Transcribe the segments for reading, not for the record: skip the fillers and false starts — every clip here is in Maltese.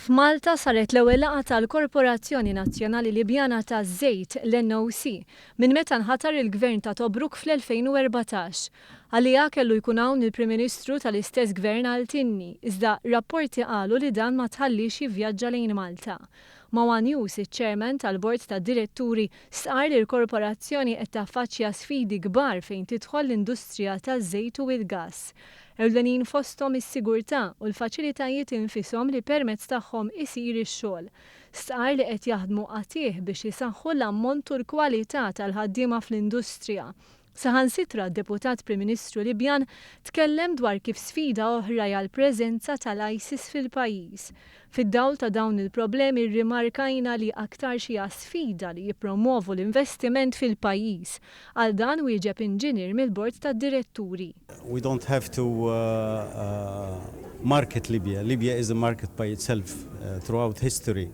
F'Malta saret l-ewwel laqgħa tal-Korporazzjoni Nazzjonali Libjana taż-Żejt l-NOC minn meta nħatar il-Gvern ta' Tobruk fl-2014. Għaliha kellu jkun hawn il-Prim Ministru tal-istess Gvern għal-tinni, iżda rapporti qalu li dan ma tħallix jivvjaġġa lejn Malta. Mawa News, iċ-Chairman tal-Bord tad-Diretturi sqar li l-Korporazzjoni qed taffaċċja sfidi kbar fejn tidħol l-industrija taż-żejt u l-gass. Ewlenin fosthom is-sigurtà u l-faċilitajiet infishom li permezz tagħhom isir ix-xogħol. Sqar li qed jaħdmu qatih biex isaħħu l-ammont u l-kwalità tal-ħaddiema fl-industrija. Saħansitra d-Deputat Prim Ministru Libjan tkellem dwar kif sfida oħra hija l-preżenza tal-ISIS fil-pajjiż. Fid-dawl ta' dawn il-problemi rrimarkajna li aktar xi sfida li jippromovu l-investiment fil-pajjiż. Għal dan wieġeb inġinier mill-Bord tad-Diretturi. We don't have to market Libya. Libya is a market by itself throughout history,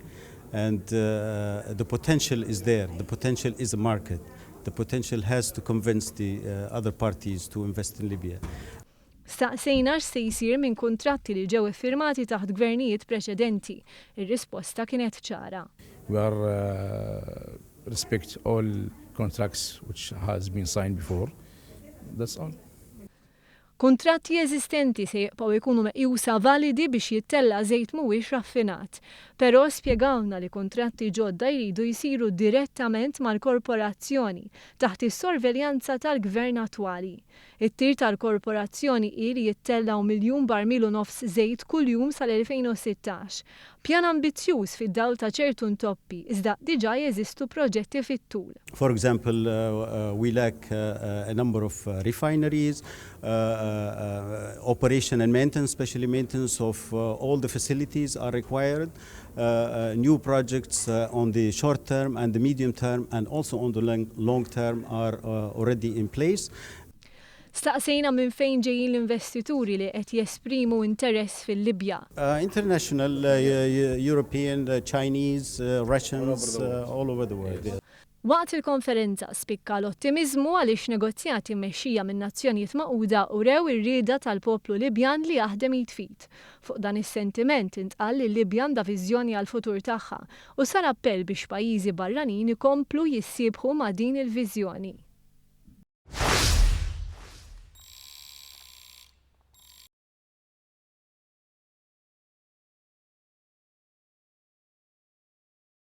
and the potential is there. The potential is a market. The potential has to convince the other parties to invest in Libya. Staqsejna x'se jsir minn kuntratti li ġew iffirmati taħt gvernijiet preċedenti. Ir-risposta kienet ċara. We respect all contracts which has been signed before. That's all. Kuntratti eżistenti se jibqgħu jkunu meqjusa validi biex jittella żejt mhuwiex raffinat, però spjegawna li kuntratti ġodda jridu jsiru direttament mal-Korporazzjoni taħt is-sorveljanza tal-Gvern attwali. It-tir tal-Korporazzjoni hi li jittellaw 1 miljun barmilu nofs żejt kuljum sal-2016. Pjan ambizzjuż fid-dawl ta' ċertu ntoppi, iżda diġà jeżistu proġetti fit-tul. For example, we lack a number of refineries, operation and maintenance, especially maintenance of all the facilities are required. New projects on the short term and the medium term and also on the long term are already in place. Staqsejna minn fejn ġejjin l-investituri li qed jesprimu interess fil-Libja. International, European, Chinese, Russians, all over the world. Waqt il-konferenza spikka l-Ottimiżmu għaliex negozjati mmexxija minn Nazzjonijiet Magħquda urew ir-rieda tal-poplu Libjan li jaħdem jitfit. Fuq dan is-sentiment intqal li Libjan da viżjoni għall-futur tagħha u sar appell biex pajjiżi barranin ikomplu jissieħbu ma' din il-viżjoni.